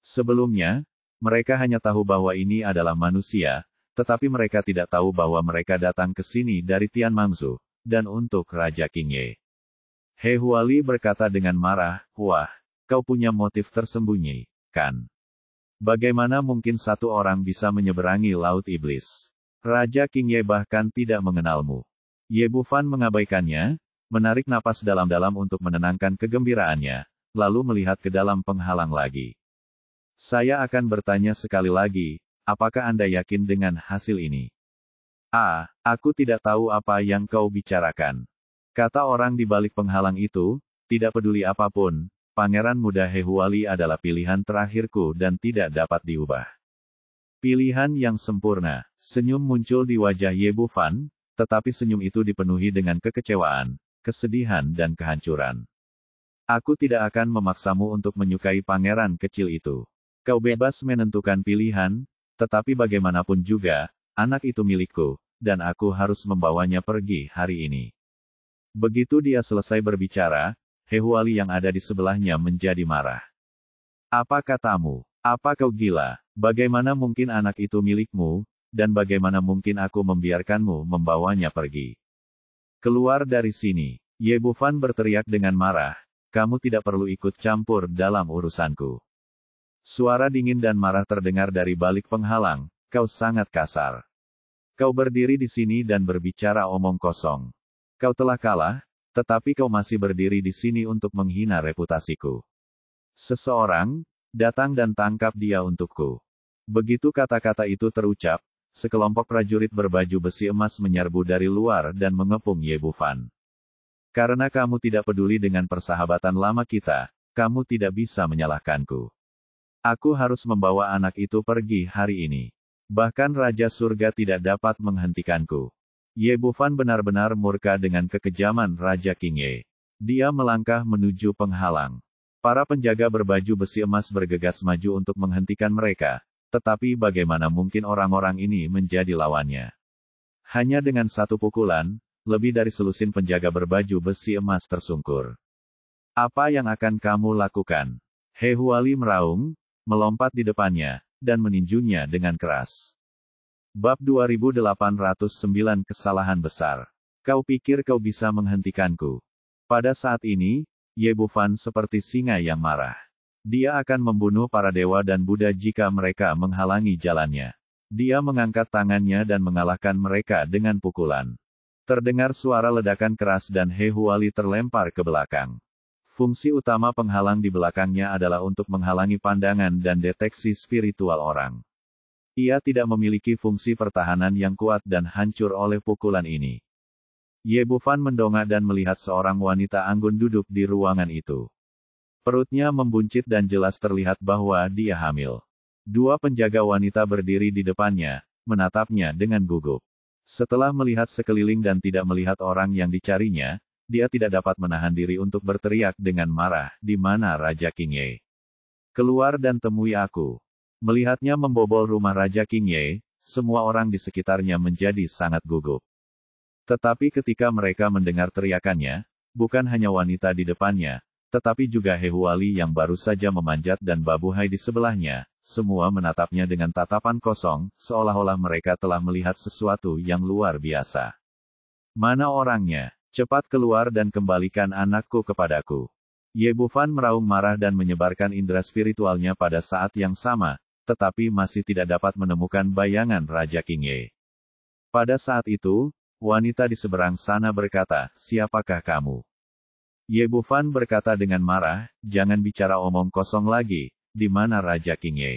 Sebelumnya, mereka hanya tahu bahwa ini adalah manusia, tetapi mereka tidak tahu bahwa mereka datang ke sini dari Tianmangzu, dan untuk Raja Qingye. Hehuali berkata dengan marah, "Wah, kau punya motif tersembunyi, kan? Bagaimana mungkin satu orang bisa menyeberangi Laut Iblis? Raja Qingye bahkan tidak mengenalmu." Ye Bufan mengabaikannya, menarik napas dalam-dalam untuk menenangkan kegembiraannya, lalu melihat ke dalam penghalang lagi. "Saya akan bertanya sekali lagi, apakah Anda yakin dengan hasil ini?" Aku tidak tahu apa yang kau bicarakan," kata orang di balik penghalang itu. "Tidak peduli apapun, Pangeran Muda Hehuali adalah pilihan terakhirku dan tidak dapat diubah." Pilihan yang sempurna. Senyum muncul di wajah Ye Bufan, tetapi senyum itu dipenuhi dengan kekecewaan, kesedihan dan kehancuran. "Aku tidak akan memaksamu untuk menyukai pangeran kecil itu. Kau bebas menentukan pilihan, tetapi bagaimanapun juga, anak itu milikku, dan aku harus membawanya pergi hari ini." Begitu dia selesai berbicara, Hehuali yang ada di sebelahnya menjadi marah. "Apa katamu? Apa kau gila? Bagaimana mungkin anak itu milikmu, dan bagaimana mungkin aku membiarkanmu membawanya pergi? Keluar dari sini!" Ye Bufan berteriak dengan marah, "Kamu tidak perlu ikut campur dalam urusanku." Suara dingin dan marah terdengar dari balik penghalang, "Kau sangat kasar. Kau berdiri di sini dan berbicara omong kosong. Kau telah kalah, tetapi kau masih berdiri di sini untuk menghina reputasiku. Seseorang, datang dan tangkap dia untukku." Begitu kata-kata itu terucap, sekelompok prajurit berbaju besi emas menyerbu dari luar dan mengepung Ye Bufan. "Karena kamu tidak peduli dengan persahabatan lama kita, kamu tidak bisa menyalahkanku. Aku harus membawa anak itu pergi hari ini. Bahkan Raja Surga tidak dapat menghentikanku." Ye Bufan benar-benar murka dengan kekejaman Raja Qingye. Dia melangkah menuju penghalang. Para penjaga berbaju besi emas bergegas maju untuk menghentikan mereka, tetapi bagaimana mungkin orang-orang ini menjadi lawannya? Hanya dengan satu pukulan, lebih dari selusin penjaga berbaju besi emas tersungkur. "Apa yang akan kamu lakukan?" Hehuali meraung, melompat di depannya, dan meninjunya dengan keras. Bab 2809 Kesalahan Besar. "Kau pikir kau bisa menghentikanku?" Pada saat ini, Ye Bufan seperti singa yang marah. Dia akan membunuh para dewa dan Buddha jika mereka menghalangi jalannya. Dia mengangkat tangannya dan mengalahkan mereka dengan pukulan. Terdengar suara ledakan keras dan Hehuali terlempar ke belakang. Fungsi utama penghalang di belakangnya adalah untuk menghalangi pandangan dan deteksi spiritual orang. Ia tidak memiliki fungsi pertahanan yang kuat dan hancur oleh pukulan ini. Ye Bufan mendongak dan melihat seorang wanita anggun duduk di ruangan itu. Perutnya membuncit dan jelas terlihat bahwa dia hamil. Dua penjaga wanita berdiri di depannya, menatapnya dengan gugup. Setelah melihat sekeliling dan tidak melihat orang yang dicarinya, dia tidak dapat menahan diri untuk berteriak dengan marah, "Di mana Raja King Ye? Keluar dan temui aku." Melihatnya membobol rumah Raja King Ye, semua orang di sekitarnya menjadi sangat gugup. Tetapi ketika mereka mendengar teriakannya, bukan hanya wanita di depannya, tetapi juga He Huali yang baru saja memanjat dan Babu Hai di sebelahnya, semua menatapnya dengan tatapan kosong, seolah-olah mereka telah melihat sesuatu yang luar biasa. "Mana orangnya? Cepat keluar dan kembalikan anakku kepadaku." Ye Bufan meraung marah dan menyebarkan indera spiritualnya pada saat yang sama, tetapi masih tidak dapat menemukan bayangan Raja King Ye. Pada saat itu, wanita di seberang sana berkata, "Siapakah kamu?" Ye Bufan berkata dengan marah, "Jangan bicara omong kosong lagi, di mana Raja King Ye?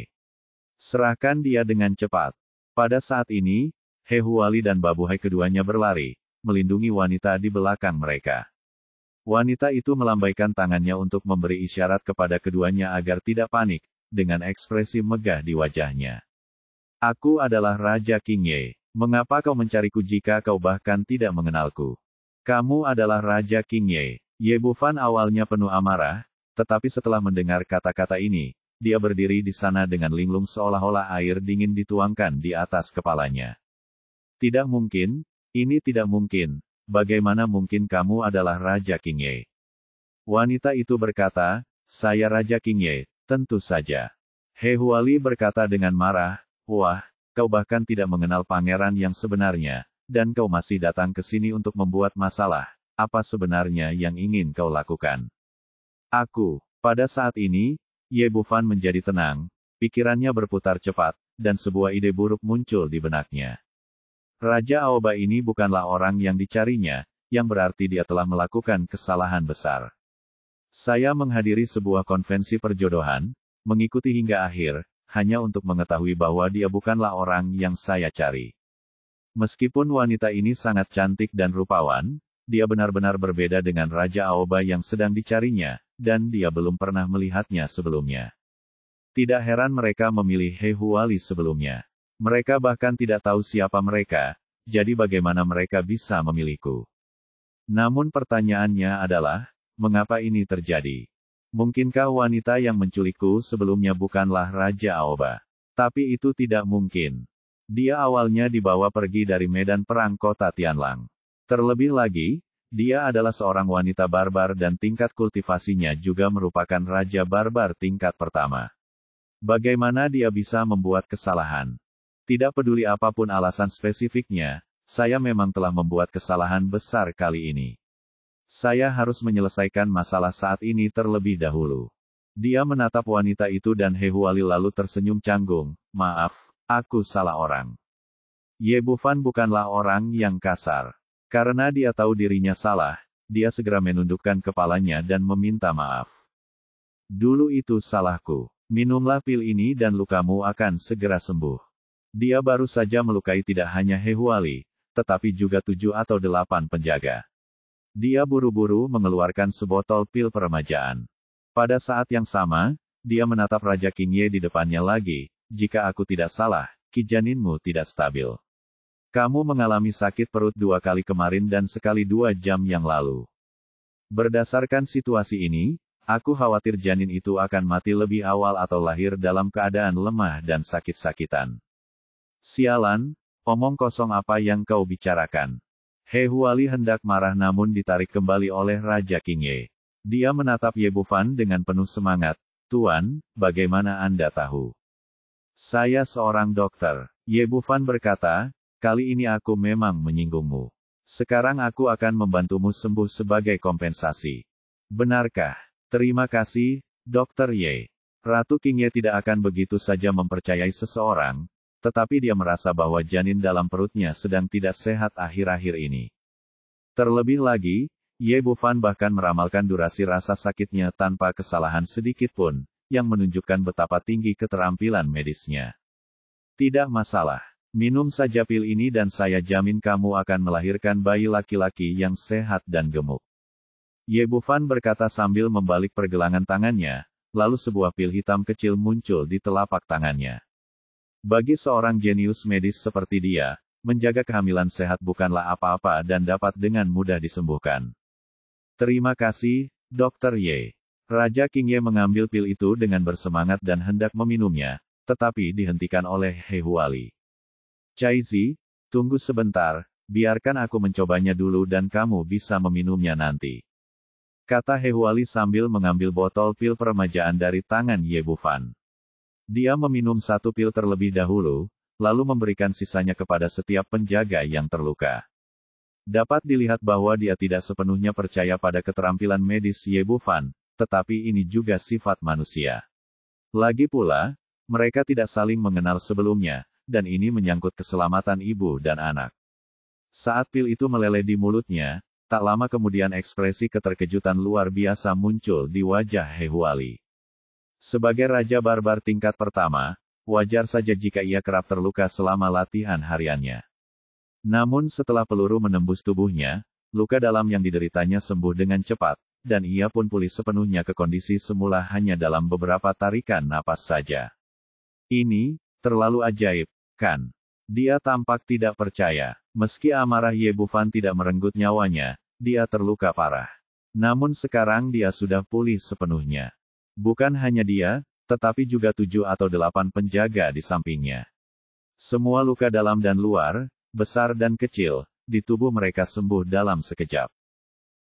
Serahkan dia dengan cepat." Pada saat ini, He Huali dan Babu Hai keduanya berlari, melindungi wanita di belakang mereka. Wanita itu melambaikan tangannya untuk memberi isyarat kepada keduanya agar tidak panik, dengan ekspresi megah di wajahnya. "Aku adalah Raja King Ye. Mengapa kau mencariku jika kau bahkan tidak mengenalku? Kamu adalah Raja King Ye." Ye Bufan awalnya penuh amarah, tetapi setelah mendengar kata-kata ini, dia berdiri di sana dengan linglung seolah-olah air dingin dituangkan di atas kepalanya. "Tidak mungkin, ini tidak mungkin. Bagaimana mungkin kamu adalah Raja King Ye?" Wanita itu berkata, "Saya Raja King Ye, tentu saja." He Huali berkata dengan marah, "Wah, kau bahkan tidak mengenal pangeran yang sebenarnya, dan kau masih datang ke sini untuk membuat masalah. Apa sebenarnya yang ingin kau lakukan?" "Aku." Pada saat ini, Ye Bufan menjadi tenang, pikirannya berputar cepat, dan sebuah ide buruk muncul di benaknya. Raja Aoba ini bukanlah orang yang dicarinya, yang berarti dia telah melakukan kesalahan besar. Saya menghadiri sebuah konvensi perjodohan, mengikuti hingga akhir, hanya untuk mengetahui bahwa dia bukanlah orang yang saya cari. Meskipun wanita ini sangat cantik dan rupawan, dia benar-benar berbeda dengan Raja Aoba yang sedang dicarinya, dan dia belum pernah melihatnya sebelumnya. Tidak heran mereka memilih He Huali sebelumnya. Mereka bahkan tidak tahu siapa mereka, jadi bagaimana mereka bisa memilihku? Namun pertanyaannya adalah, mengapa ini terjadi? Mungkinkah wanita yang menculikku sebelumnya bukanlah Raja Aoba? Tapi itu tidak mungkin. Dia awalnya dibawa pergi dari medan perang kota Tianlang. Terlebih lagi, dia adalah seorang wanita barbar dan tingkat kultivasinya juga merupakan Raja Barbar tingkat pertama. Bagaimana dia bisa membuat kesalahan? Tidak peduli apapun alasan spesifiknya, saya memang telah membuat kesalahan besar kali ini. Saya harus menyelesaikan masalah saat ini terlebih dahulu. Dia menatap wanita itu dan He Huali lalu tersenyum canggung, "Maaf, aku salah orang." Ye Bufan bukanlah orang yang kasar. Karena dia tahu dirinya salah, dia segera menundukkan kepalanya dan meminta maaf. "Dulu itu salahku. Minumlah pil ini dan lukamu akan segera sembuh." Dia baru saja melukai tidak hanya He Huali, tetapi juga 7 atau 8 penjaga. Dia buru-buru mengeluarkan sebotol pil peremajaan. Pada saat yang sama, dia menatap Raja King Ye di depannya lagi, "Jika aku tidak salah, Ki janinmu tidak stabil. Kamu mengalami sakit perut 2 kali kemarin dan sekali 2 jam yang lalu. Berdasarkan situasi ini, aku khawatir janin itu akan mati lebih awal atau lahir dalam keadaan lemah dan sakit-sakitan." "Sialan, omong kosong apa yang kau bicarakan?" He Huali hendak marah namun ditarik kembali oleh Raja King Ye. Dia menatap Ye Bufan dengan penuh semangat, "Tuan, bagaimana Anda tahu?" "Saya seorang dokter." Ye Bufan berkata, "Kali ini aku memang menyinggungmu. Sekarang aku akan membantumu sembuh sebagai kompensasi." "Benarkah?" "Terima kasih, Dr. Ye." Ratu King Ye tidak akan begitu saja mempercayai seseorang, tetapi dia merasa bahwa janin dalam perutnya sedang tidak sehat akhir-akhir ini. Terlebih lagi, Ye Bufan bahkan meramalkan durasi rasa sakitnya tanpa kesalahan sedikit pun, yang menunjukkan betapa tinggi keterampilan medisnya. Tidak masalah. Minum saja pil ini dan saya jamin kamu akan melahirkan bayi laki-laki yang sehat dan gemuk. Ye Bufan berkata sambil membalik pergelangan tangannya, lalu sebuah pil hitam kecil muncul di telapak tangannya. Bagi seorang jenius medis seperti dia, menjaga kehamilan sehat bukanlah apa-apa dan dapat dengan mudah disembuhkan. Terima kasih, Dr. Ye. Raja King Ye mengambil pil itu dengan bersemangat dan hendak meminumnya, tetapi dihentikan oleh He Huali. Cai Zi, tunggu sebentar, biarkan aku mencobanya dulu dan kamu bisa meminumnya nanti. Kata He Huali sambil mengambil botol pil peremajaan dari tangan Ye Bufan. Dia meminum satu pil terlebih dahulu, lalu memberikan sisanya kepada setiap penjaga yang terluka. Dapat dilihat bahwa dia tidak sepenuhnya percaya pada keterampilan medis Ye Bufan, tetapi ini juga sifat manusia. Lagi pula, mereka tidak saling mengenal sebelumnya, dan ini menyangkut keselamatan ibu dan anak. Saat pil itu meleleh di mulutnya, tak lama kemudian ekspresi keterkejutan luar biasa muncul di wajah He Huali. Sebagai Raja Barbar tingkat pertama, wajar saja jika ia kerap terluka selama latihan hariannya. Namun setelah peluru menembus tubuhnya, luka dalam yang dideritanya sembuh dengan cepat, dan ia pun pulih sepenuhnya ke kondisi semula hanya dalam beberapa tarikan napas saja. Ini terlalu ajaib, kan? Dia tampak tidak percaya. Meski amarah Ye Bufan tidak merenggut nyawanya, dia terluka parah. Namun sekarang dia sudah pulih sepenuhnya. Bukan hanya dia, tetapi juga 7 atau 8 penjaga di sampingnya. Semua luka dalam dan luar, besar dan kecil, di tubuh mereka sembuh dalam sekejap.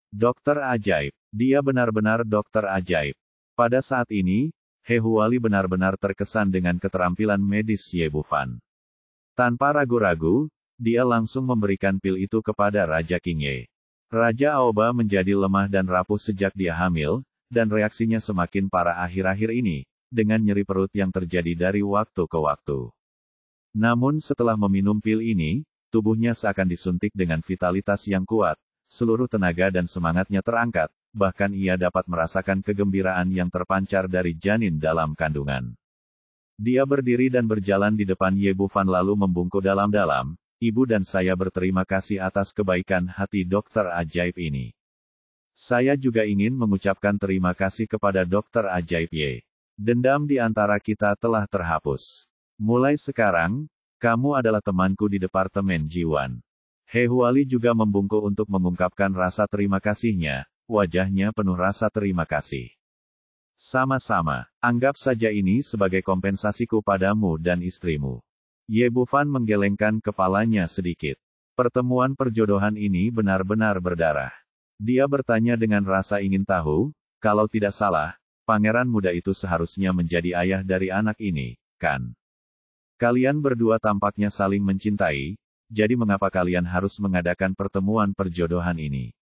Dokter ajaib. Dia benar-benar dokter ajaib. Pada saat ini, He Huali benar-benar terkesan dengan keterampilan medis Ye Bufan. Tanpa ragu-ragu, dia langsung memberikan pil itu kepada Raja King Ye. Raja Aoba menjadi lemah dan rapuh sejak dia hamil, dan reaksinya semakin parah akhir-akhir ini, dengan nyeri perut yang terjadi dari waktu ke waktu. Namun setelah meminum pil ini, tubuhnya seakan disuntik dengan vitalitas yang kuat, seluruh tenaga dan semangatnya terangkat, bahkan ia dapat merasakan kegembiraan yang terpancar dari janin dalam kandungan. Dia berdiri dan berjalan di depan Ye Bufan lalu membungkuk dalam-dalam, "Ibu dan saya berterima kasih atas kebaikan hati dokter ajaib ini. Saya juga ingin mengucapkan terima kasih kepada dokter ajaib Ye. Dendam di antara kita telah terhapus. Mulai sekarang, kamu adalah temanku di Departemen Jiwan." He Huali juga membungkuk untuk mengungkapkan rasa terima kasihnya. Wajahnya penuh rasa terima kasih. Sama-sama, anggap saja ini sebagai kompensasiku padamu dan istrimu. Ye Bufan menggelengkan kepalanya sedikit. Pertemuan perjodohan ini benar-benar berdarah. Dia bertanya dengan rasa ingin tahu, kalau tidak salah, pangeran muda itu seharusnya menjadi ayah dari anak ini, kan? Kalian berdua tampaknya saling mencintai, jadi mengapa kalian harus mengadakan pertemuan perjodohan ini?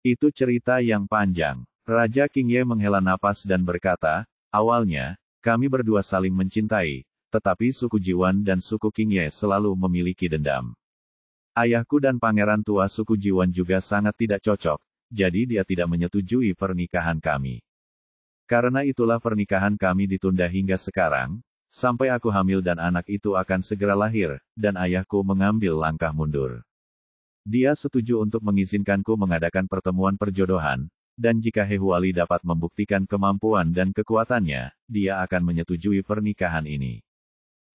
Itu cerita yang panjang. Raja King Ye menghela napas dan berkata, awalnya, kami berdua saling mencintai, tetapi suku Jiwan dan suku King Ye selalu memiliki dendam. Ayahku dan pangeran tua suku Jiwan juga sangat tidak cocok, jadi dia tidak menyetujui pernikahan kami. Karena itulah pernikahan kami ditunda hingga sekarang, sampai aku hamil dan anak itu akan segera lahir, dan ayahku mengambil langkah mundur. Dia setuju untuk mengizinkanku mengadakan pertemuan perjodohan, dan jika He Huali dapat membuktikan kemampuan dan kekuatannya, dia akan menyetujui pernikahan ini.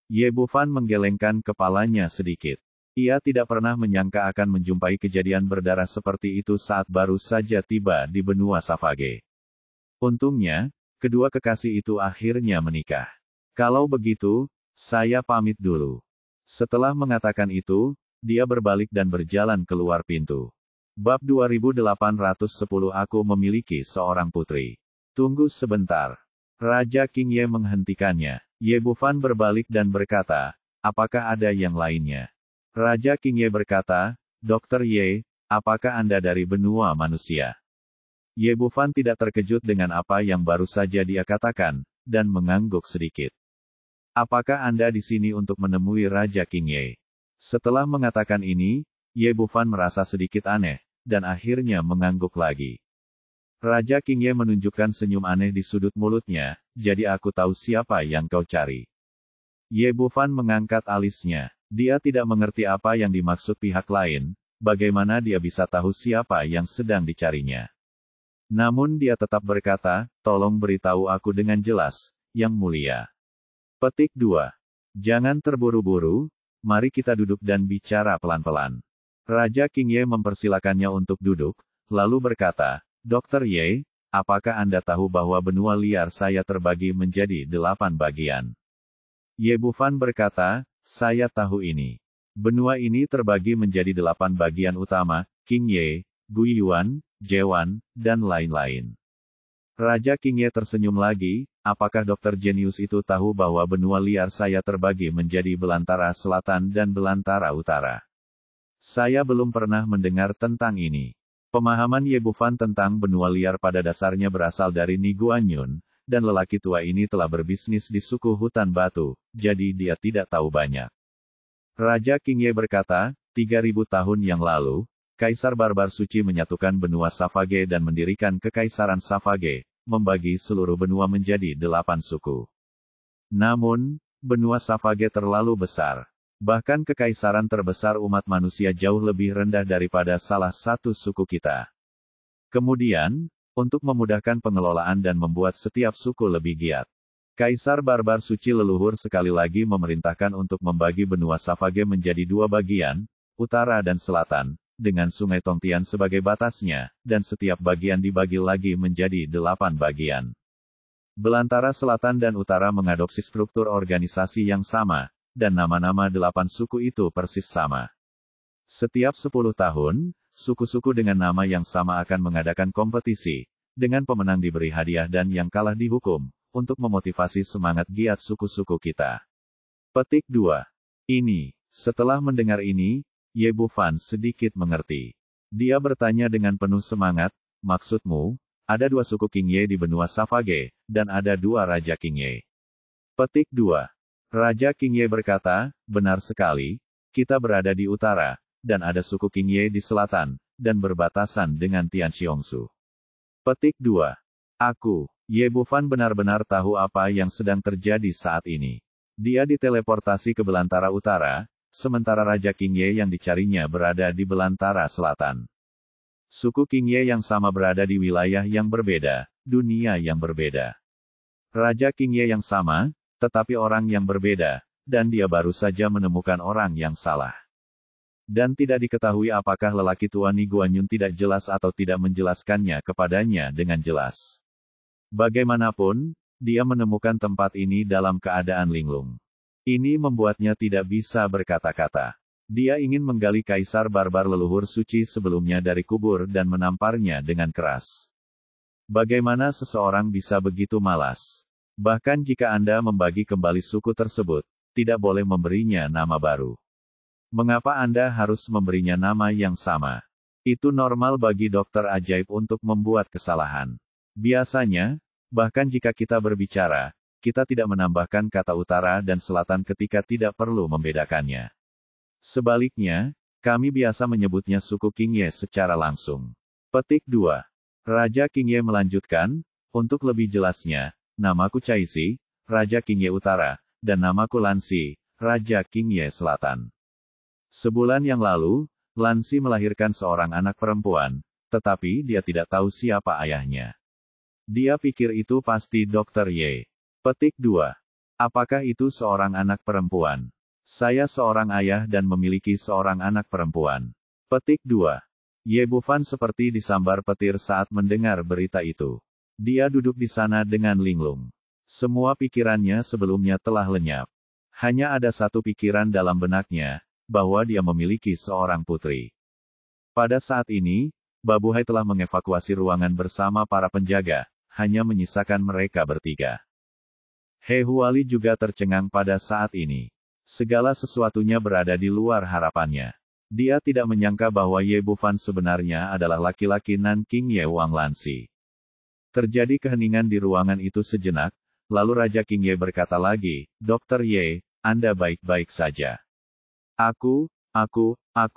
Ye Bufan menggelengkan kepalanya sedikit. Ia tidak pernah menyangka akan menjumpai kejadian berdarah seperti itu saat baru saja tiba di benua Savage. Untungnya, kedua kekasih itu akhirnya menikah. Kalau begitu, saya pamit dulu. Setelah mengatakan itu, dia berbalik dan berjalan keluar pintu. Bab 2810 Aku memiliki seorang putri. Tunggu sebentar. Raja King Ye menghentikannya. Ye Bufan berbalik dan berkata, apakah ada yang lainnya? Raja King Ye berkata, Dr. Ye, apakah Anda dari benua manusia? Ye Bufan tidak terkejut dengan apa yang baru saja dia katakan, dan mengangguk sedikit. Apakah Anda di sini untuk menemui Raja King Ye? Setelah mengatakan ini, Ye Bufan merasa sedikit aneh, dan akhirnya mengangguk lagi. Raja King Ye menunjukkan senyum aneh di sudut mulutnya, jadi aku tahu siapa yang kau cari. Ye Bufan mengangkat alisnya. Dia tidak mengerti apa yang dimaksud pihak lain, bagaimana dia bisa tahu siapa yang sedang dicarinya. Namun dia tetap berkata, tolong beritahu aku dengan jelas, Yang Mulia. Petik 2. Jangan terburu-buru, mari kita duduk dan bicara pelan-pelan. Raja King Ye mempersilakannya untuk duduk, lalu berkata, Dr. Ye, apakah Anda tahu bahwa benua liar saya terbagi menjadi 8 bagian? Ye Bufan berkata, saya tahu ini. Benua ini terbagi menjadi 8 bagian utama, King Ye, Guiyuan, Jewan, dan lain-lain. Raja King Ye tersenyum lagi, apakah Dokter Jenius itu tahu bahwa benua liar saya terbagi menjadi belantara selatan dan belantara utara? Saya belum pernah mendengar tentang ini. Pemahaman Ye Bufan tentang benua liar pada dasarnya berasal dari Ni Guanyun, dan lelaki tua ini telah berbisnis di suku hutan batu, jadi dia tidak tahu banyak. Raja King Ye berkata, 3000 tahun yang lalu, Kaisar Barbar Suci menyatukan benua Savage dan mendirikan Kekaisaran Savage, membagi seluruh benua menjadi 8 suku. Namun, benua Savage terlalu besar. Bahkan kekaisaran terbesar umat manusia jauh lebih rendah daripada salah satu suku kita. Kemudian, untuk memudahkan pengelolaan dan membuat setiap suku lebih giat, Kaisar Barbar Suci leluhur sekali lagi memerintahkan untuk membagi benua Savage menjadi 2 bagian, utara dan selatan, dengan Sungai Tongtian sebagai batasnya, dan setiap bagian dibagi lagi menjadi 8 bagian. Belantara selatan dan utara mengadopsi struktur organisasi yang sama, dan nama-nama 8 suku itu persis sama. Setiap 10 tahun, suku-suku dengan nama yang sama akan mengadakan kompetisi, dengan pemenang diberi hadiah dan yang kalah dihukum, untuk memotivasi semangat giat suku-suku kita. Petik 2. Setelah mendengar ini, Ye Bufan sedikit mengerti. Dia bertanya dengan penuh semangat, maksudmu, ada 2 suku King Ye di benua Savage, dan ada 2 Raja King Ye. Petik 2. Raja King Ye berkata, benar sekali, kita berada di utara, dan ada suku King Ye di selatan, dan berbatasan dengan Tianxiongsu. Petik 2. Ye Bufan benar-benar tahu apa yang sedang terjadi saat ini. Dia diteleportasi ke belantara utara, sementara Raja King Ye yang dicarinya berada di belantara selatan. Suku King Ye yang sama berada di wilayah yang berbeda, dunia yang berbeda. Raja King Ye yang sama, tetapi orang yang berbeda, dan dia baru saja menemukan orang yang salah. Dan tidak diketahui apakah lelaki tua Ni Guanyun tidak jelas atau tidak menjelaskannya kepadanya dengan jelas. Bagaimanapun, dia menemukan tempat ini dalam keadaan linglung. Ini membuatnya tidak bisa berkata-kata. Dia ingin menggali Kaisar Barbar leluhur suci sebelumnya dari kubur dan menamparnya dengan keras. Bagaimana seseorang bisa begitu malas? Bahkan jika Anda membagi kembali suku tersebut, tidak boleh memberinya nama baru. Mengapa Anda harus memberinya nama yang sama? Itu normal bagi dokter ajaib untuk membuat kesalahan. Biasanya, bahkan jika kita berbicara, kita tidak menambahkan kata utara dan selatan ketika tidak perlu membedakannya. Sebaliknya, kami biasa menyebutnya suku King Ye secara langsung. Petik 2. Raja King Ye melanjutkan, untuk lebih jelasnya, namaku Caisi, Raja King Ye Utara, dan namaku Lansi, Raja King Ye Selatan. Sebulan yang lalu, Lansi melahirkan seorang anak perempuan, tetapi dia tidak tahu siapa ayahnya. Dia pikir itu pasti Dr. Ye. Petik 2. Apakah itu seorang anak perempuan? Saya seorang ayah dan memiliki seorang anak perempuan. Petik 2. Ye Bufan seperti disambar petir saat mendengar berita itu. Dia duduk di sana dengan linglung. Semua pikirannya sebelumnya telah lenyap. Hanya ada satu pikiran dalam benaknya, bahwa dia memiliki seorang putri. Pada saat ini, Babuhai telah mengevakuasi ruangan bersama para penjaga, hanya menyisakan mereka bertiga. He Huali juga tercengang pada saat ini. Segala sesuatunya berada di luar harapannya. Dia tidak menyangka bahwa Ye Bufan sebenarnya adalah laki-laki Nanking Ye Wang Lansi. Terjadi keheningan di ruangan itu sejenak, lalu Raja King Ye berkata lagi, Dr. Ye, Anda baik-baik saja. Aku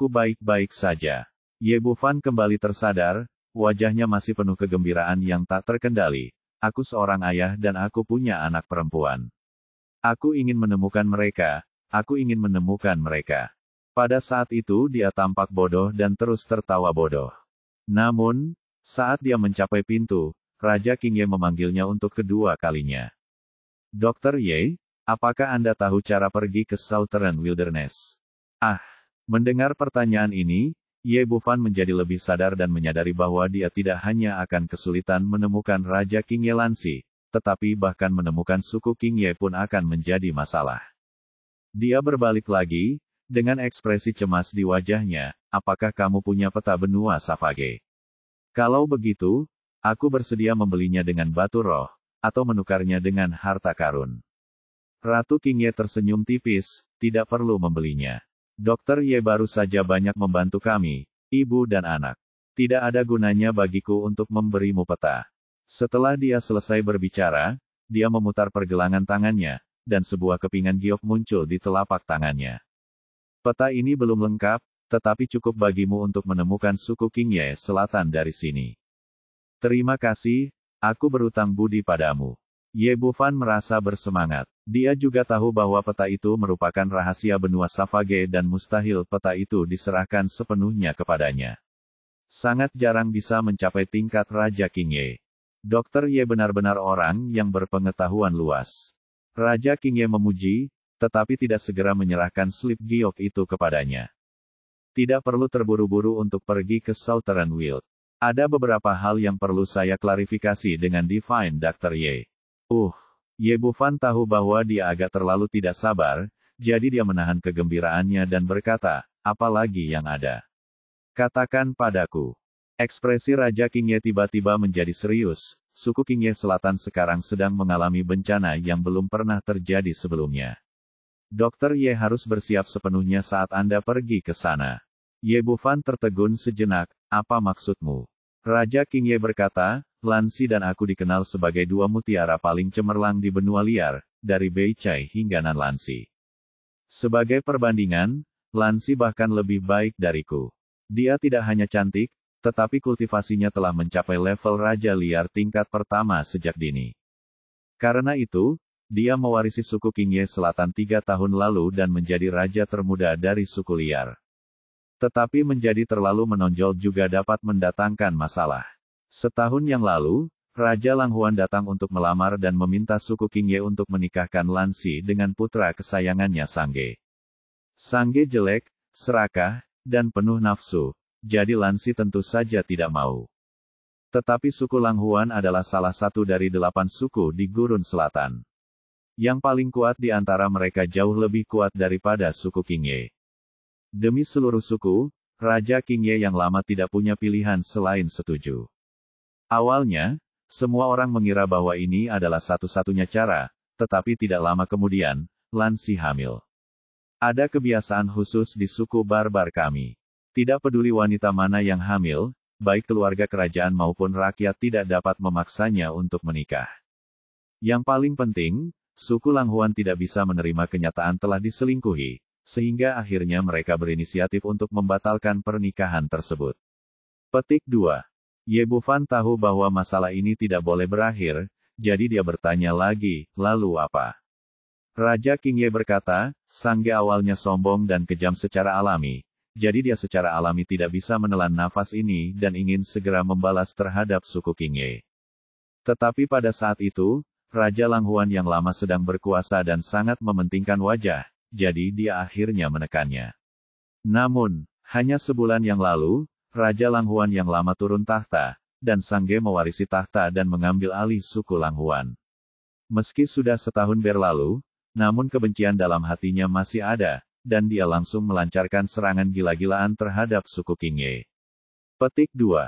baik-baik saja. Ye Bufan kembali tersadar, wajahnya masih penuh kegembiraan yang tak terkendali. Aku seorang ayah dan aku punya anak perempuan. Aku ingin menemukan mereka, aku ingin menemukan mereka. Pada saat itu dia tampak bodoh dan terus tertawa bodoh. Namun, saat dia mencapai pintu, Raja King Ye memanggilnya untuk kedua kalinya. Dr. Ye, apakah Anda tahu cara pergi ke Southern Wilderness? Mendengar pertanyaan ini, Ye Bufan menjadi lebih sadar dan menyadari bahwa dia tidak hanya akan kesulitan menemukan Raja King Ye Lansi, tetapi bahkan menemukan suku King Ye pun akan menjadi masalah. Dia berbalik lagi, dengan ekspresi cemas di wajahnya, apakah kamu punya peta benua Savage? Kalau begitu, aku bersedia membelinya dengan batu roh, atau menukarnya dengan harta karun. Ratu King Ye tersenyum tipis, tidak perlu membelinya. Dr. Ye baru saja banyak membantu kami, ibu dan anak. Tidak ada gunanya bagiku untuk memberimu peta. Setelah dia selesai berbicara, dia memutar pergelangan tangannya, dan sebuah kepingan giok muncul di telapak tangannya. Peta ini belum lengkap, tetapi cukup bagimu untuk menemukan suku King Ye Selatan dari sini. Terima kasih, aku berutang budi padamu. Ye Bufan merasa bersemangat. Dia juga tahu bahwa peta itu merupakan rahasia benua Savage dan mustahil peta itu diserahkan sepenuhnya kepadanya. Sangat jarang bisa mencapai tingkat Raja King Ye. Dr. Ye benar-benar orang yang berpengetahuan luas. Raja King Ye memuji, tetapi tidak segera menyerahkan slip giok itu kepadanya. Tidak perlu terburu-buru untuk pergi ke Southern Wild. Ada beberapa hal yang perlu saya klarifikasi dengan Divine Dr. Ye. Ye Bufan tahu bahwa dia agak terlalu tidak sabar, jadi dia menahan kegembiraannya dan berkata, apa lagi yang ada? Katakan padaku. Ekspresi Raja King Ye tiba-tiba menjadi serius. Suku King Ye Selatan sekarang sedang mengalami bencana yang belum pernah terjadi sebelumnya. Dr. Ye harus bersiap sepenuhnya saat Anda pergi ke sana. Ye Bufan tertegun sejenak, apa maksudmu? Raja King Ye berkata, Lansi dan aku dikenal sebagai dua mutiara paling cemerlang di benua liar, dari Bei Chai hingga Nan Lansi. Sebagai perbandingan, Lansi bahkan lebih baik dariku. Dia tidak hanya cantik, tetapi kultivasinya telah mencapai level Raja Liar tingkat pertama sejak dini. Karena itu, dia mewarisi suku King Ye Selatan 3 tahun lalu dan menjadi raja termuda dari suku liar. Tetapi menjadi terlalu menonjol juga dapat mendatangkan masalah. Setahun yang lalu, Raja Lang Huan datang untuk melamar dan meminta suku King Ye untuk menikahkan Lansi dengan putra kesayangannya Sangge. Sangge jelek, serakah, dan penuh nafsu. Jadi Lansi tentu saja tidak mau. Tetapi suku Lang Huan adalah salah satu dari 8 suku di Gurun Selatan. Yang paling kuat di antara mereka jauh lebih kuat daripada suku King Ye. Demi seluruh suku, Raja King Ye yang lama tidak punya pilihan selain setuju. Awalnya, semua orang mengira bahwa ini adalah satu-satunya cara, tetapi tidak lama kemudian, Lansi hamil. Ada kebiasaan khusus di suku barbar kami. Tidak peduli wanita mana yang hamil, baik keluarga kerajaan maupun rakyat tidak dapat memaksanya untuk menikah. Yang paling penting, suku Lang Huan tidak bisa menerima kenyataan telah diselingkuhi, sehingga akhirnya mereka berinisiatif untuk membatalkan pernikahan tersebut. Petik 2. Ye Bufan tahu bahwa masalah ini tidak boleh berakhir, jadi dia bertanya lagi, lalu apa? Raja King Ye berkata, Sangge awalnya sombong dan kejam secara alami. Jadi dia secara alami tidak bisa menelan nafas ini dan ingin segera membalas terhadap suku King Ye. Tetapi pada saat itu, Raja Lang Huan yang lama sedang berkuasa dan sangat mementingkan wajah, jadi dia akhirnya menekannya. Namun, hanya sebulan yang lalu, Raja Lang Huan yang lama turun tahta, dan Sangge mewarisi tahta dan mengambil alih suku Lang Huan. Meski sudah setahun berlalu, namun kebencian dalam hatinya masih ada, dan dia langsung melancarkan serangan gila-gilaan terhadap suku King Ye. Petik 2.